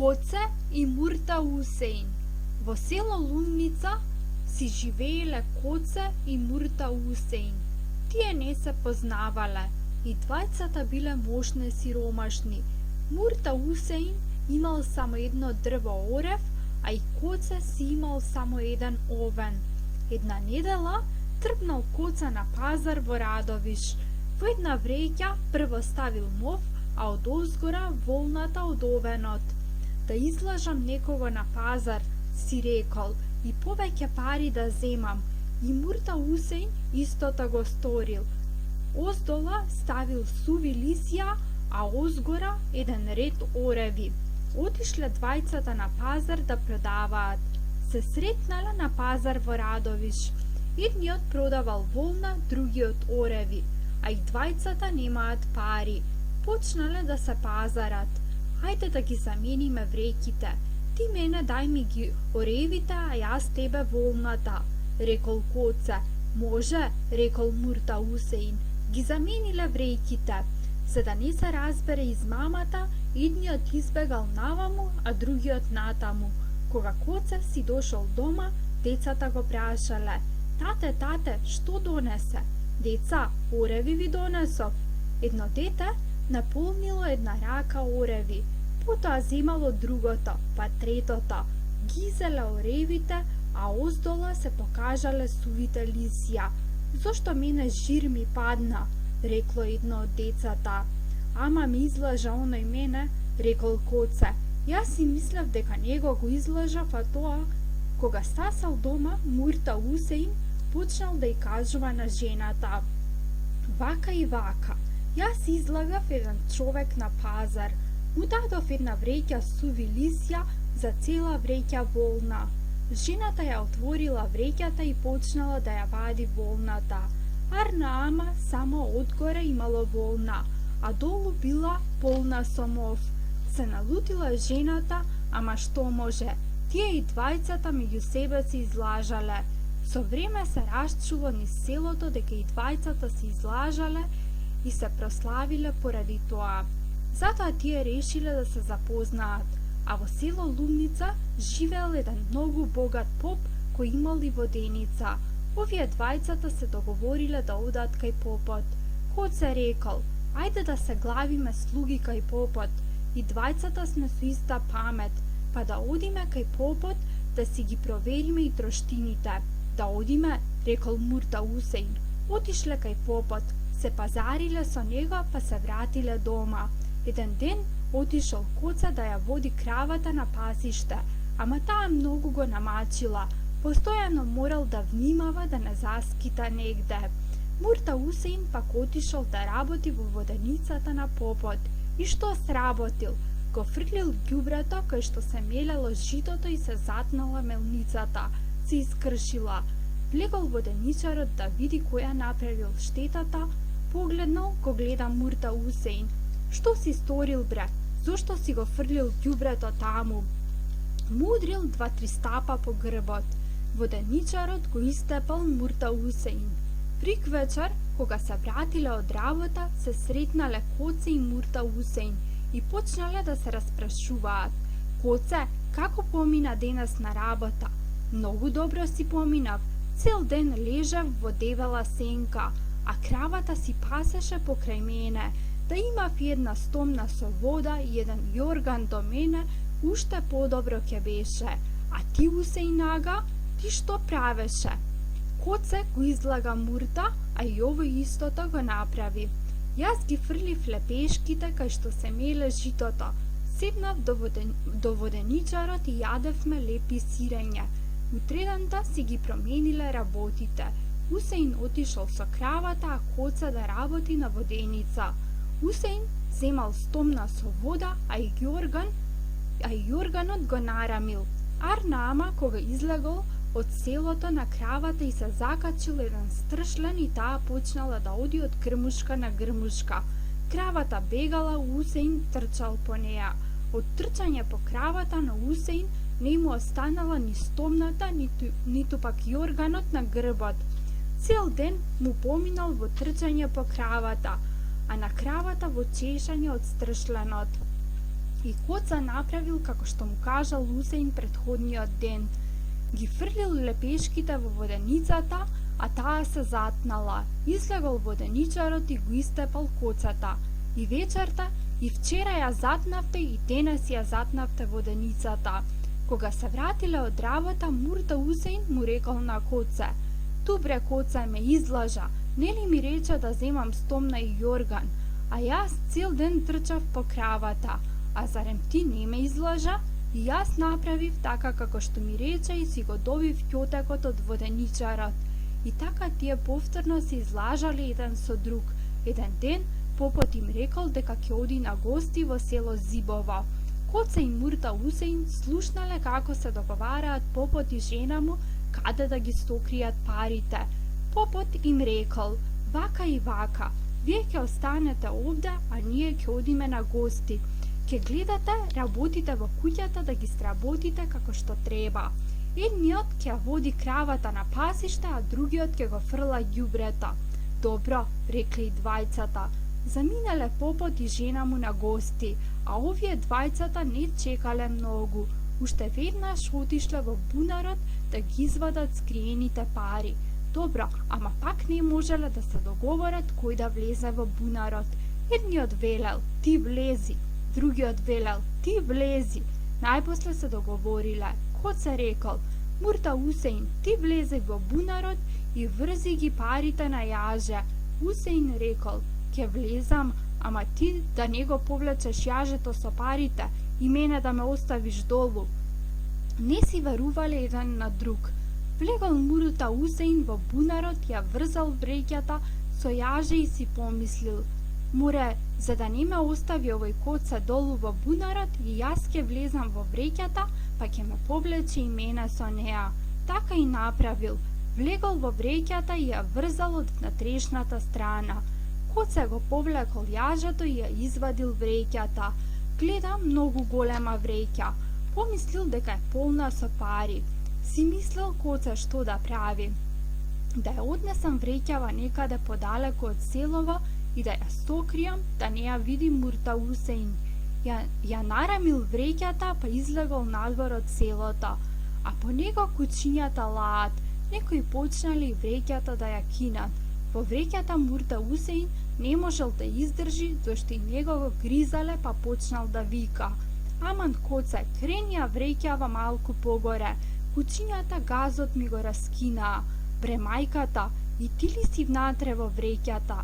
Коце и Мурта Усейн. Во село Лумница си живееле Коце и Мурта Усейн. Тие не се познавале и двајцата биле можни сиромашни. Мурта Усейн имал само едно дрво орев, а и Коце си имал само еден овен. Една недела трпнал Коце на пазар во Радовиш. Во една вреќа прво ставил мов, а од озгора волната од овенот. Да излажам некого на пазар, си рекол, и повеќе пари да земам. И Мурта Усейн истото го сторил. Оздола ставил суви лисја, а озгора еден ред ореви. Отишле двајцата на пазар да продаваат. Се сретнале на пазар во Радовиш. Едниот продавал волна, другиот ореви, а и двајцата немаат пари. Почнале да се пазарат. Хајде да ги замениме вреќите. Ти мене дај ми ги оревите, а јас тебе волната, рекол Коце. Може, рекол Мурта Усейн. Ги замениле вреќите. За да не се разбере измамата, едниот избегал наваму, а другиот натаму. Кога Коце си дошол дома, децата го прашале: Тате, што донесе? Деца, ореви ви донесов. Едно дете наполнило една рака ореви, потоа земало другото, па третото. Ги зеле оревите, а оздола се покажале сувите лисја. Зошто мене жир ми падна, рекло едно од децата. Ама ми излажа оној мене, рекол Коце. Јас си мислев дека него го излажав, а тоа, кога стасал дома, Мурта Усейн почнал да ја кажува на жената: Вака и вака, јас излагав еден човек на пазар, му дадов една вреќа суви лисја за цела вреќа волна. Жената ја отворила вреќата и почнала да ја вади волната. Арна ама само одгоре имало волна, а долу била полна со мов. Се налутила жената, ама што може, тие и двајцата меѓу себе се излажале. Со време се расчуло низ селото дека и двајцата се излажале и се прославиле поради тоа. Затоа тие решиле да се запознаат, а во село Лумница живеел еден многу богат поп кој имал и воденица. Овие двајцата се договориле да одат кај попот. Коце рекол: Ајде да се главиме слуги кај попот. И двајцата сме со иста памет, па да одиме кај попот да си ги провериме и троштините. Да одиме, рекол Мурта Усейн. Отишле кај попот, се пазариле со него, па се вратиле дома. Еден ден отишол Коце да ја води кравата на пасиште, ама таа многу го намачила. Постојано морал да внимава да не заскита негде. Мурта Усейн пак отишол да работи во воденицата на попот. И што сработил? Го фрлил ѓубрето кај што се мелело житото и се затнала мелницата. Се искршила. Влегол воденичарот да види која направил штетата, погледнал, го гледа Мурта Усейн. Што си сторил, бре? Зошто си го фрлил ѓубрето таму? Му удрил 2-3 стапа по грбот. Воденичарот го истепал Мурта Усейн. Прик вечер, кога се вратиле од работа, се сретнале Коце и Мурта Усейн и почнале да се распрашуваат. Коце, како помина денес на работа? Многу добро си поминав. Цел ден лежав во дебела сенка, а кравата си пасеше покрај мене. Да имав една стомна со вода и еден јорган до мене, уште подобро ќе беше. А ти, Усејнага, ти што правеше? Коце го излага Мурта, а и овој истото го направи. Јас ги фрлив лепешките кај што се меле житото. Седнав до воденичарот и јадевме лепи сирење. Утредента си ги промениле работите. Усејн отишол со кравата, а Коце да работи на воденица. Усејн земал стомна со вода, а и јорганот го нарамил. Арна ама кога излегол од селото на кравата и се закачил еден стршлен и таа почнала да оди од грмушка на грмушка. Кравата бегала, Усејн трчал по неа. Од трчање по кравата на Усејн не му останала ни стомната, ниту пак јорганот на грбот. Цел ден му поминал во трчање по кравата, а на кравата во чешање од стршленот. И Коца направил како што му кажал Усеин претходниот ден. Ги фрлил лепешките во воденицата, а таа се затнала. Излегол воденичарот и го истепал Коцата. И вечерта, и вчера ја затнавте и денес ја затнавте воденицата. Кога се вратиле од работа, Мурта Усеин му рекол на Коце: "Добре, Коце, ме излажа. Нели ми рече да земам стомна и јорган, а јас цел ден трчав по кравата. А зарем ти не ме излажа? И јас направив така како што ми рече и си го добив ќотекот од воденичарот." И така тие повторно се излажале еден со друг. Еден ден попот им рекол дека ќе оди на гости во село Зибово. Коце и Мурта Усеин слушнале како се договараат попот и жена му каде да ги сокријат парите. Попот им рекол: "Вака и вака, вие ќе останете овде, а ние ќе одиме на гости. Ќе гледате работите во куќата да ги сработите како што треба. Едниот ќе води кравата на пасиште, а другиот ќе го фрла ѓубрето." "Добро," рекли и двајцата. Заминале попот и жена му на гости, а овие двајцата не чекале многу. Уште веднаш отишле во бунарот да ги извадат скриените пари. Добро, ама пак не можеле да се договорат кој да влезе во бунарот. Едниот велел: "Ти влези." Другиот велел: "Ти влези." Најпосле се договориле. Коце рекол: "Мурта Усеин, ти влезе во бунарот и врзи ги парите на јаже." Усеин рекол: "Ке влезам, ама ти да не го повлечеш јажето со парите и мене да ме оставиш долу." Не си верувале еден на друг. Влегол Мурта Усеин во бунарот, ја врзал вреќата со јаже и си помислил: "Море, за да не ме остави овој Коце долу во бунарот, и јас ќе влезам во вреќата, па ќе ме повлече и мене со неа." Така и направил. Влегол во вреќата и ја врзал од внатрешната страна. Коце го повлекол јажето и ја извадил вреќата. Гледа многу голема вреќа. Помислил дека е полна со пари. Си мислел Коце што да прави. Да ја однесам вреќава некаде подалеку од селово и да ја сокријам, да не ја види Мурта Усеин. Ја нарамил вреќата, па излегол надвор од селото. А по него кучињата лаат. Некои почнале и вреќата да ја кинат. Во вреќата Мурта Усеин не можел да издржи, зашто и него го гризале, па почнал да вика: "Аман Коце, крени ја вреќава малку погоре. Кучињата газот ми го раскинаа. Бре мајката, и ти ли си внатре во вреќата?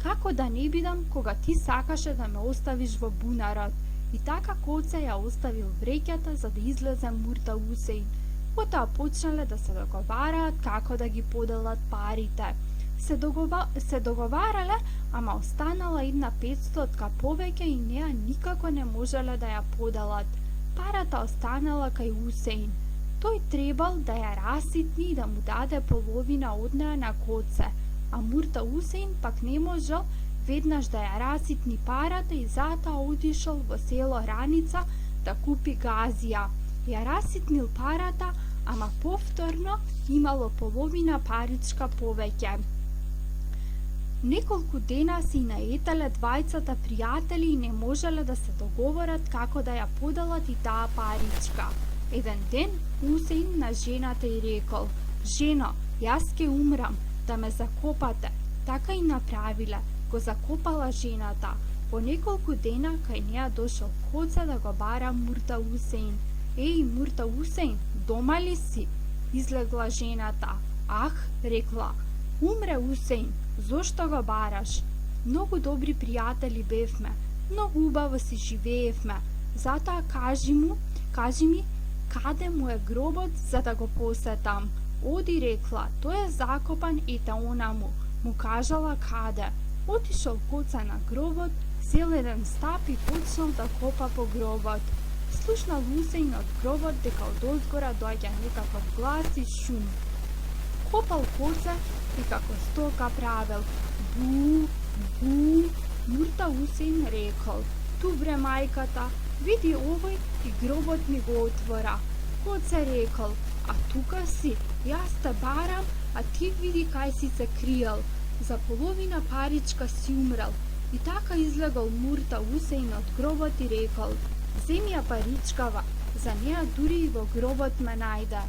Како да не бидам кога ти сакаше да ме оставиш во бунарот?" И така Коце ја оставил вреќата за да излезе Мурта Усеин. Потоа почнале да се договараат како да ги поделат парите. Се договарале, ама останала една 500 повеќе и неа никако не можеле да ја поделат. Парата останала кај Усеин. Тој требал да ја раситни и да му даде половина од неа на Коце, а Мурта Усеин пак не можел веднаш да ја раситни парата и затоа отишол во село Раница да купи газија. Ја раситнил парата, ама повторно имало половина паричка повеќе. Неколку дена си наетале двајцата пријатели и не можеле да се договорат како да ја поделат и таа паричка. Еден ден Усеин на жената и рекол: "Жено, јас ке умрам, да ме закопате." Така и направиле, го закопала жената. По неколку дена кај неа дошол Коце да го бара Мурта Усеин. "Еј, Мурта Усеин, дома ли си?" Излегла жената. "Ах," рекла, "умре Усеин, зошто го бараш? Многу добри пријатели бевме, многу убаво си живеевме, затоа кажи ми, каде му е гробот за да го посетам?" "Оди," рекла, "тој е закопан и та онаму." Му кажала каде. Отишол Коце на гробот, зел еден стап и почнал да копа по гробот. Слушнал Усеин од гробот дека од озгора доаѓа некаков глас и шум. Копал Коце и како стока правел: "Бу, бу." Мурта Усеин рекол: "Тубре мајката, види овој и гробот ми го отвора." Коце рекол: "А тука си, јас те барам, а ти види кај си се криел. За половина паричка си умрел." И така излегол Мурта Усеин од гробот и рекол: Земја паричкава, за неа дури и во гробот ме најде.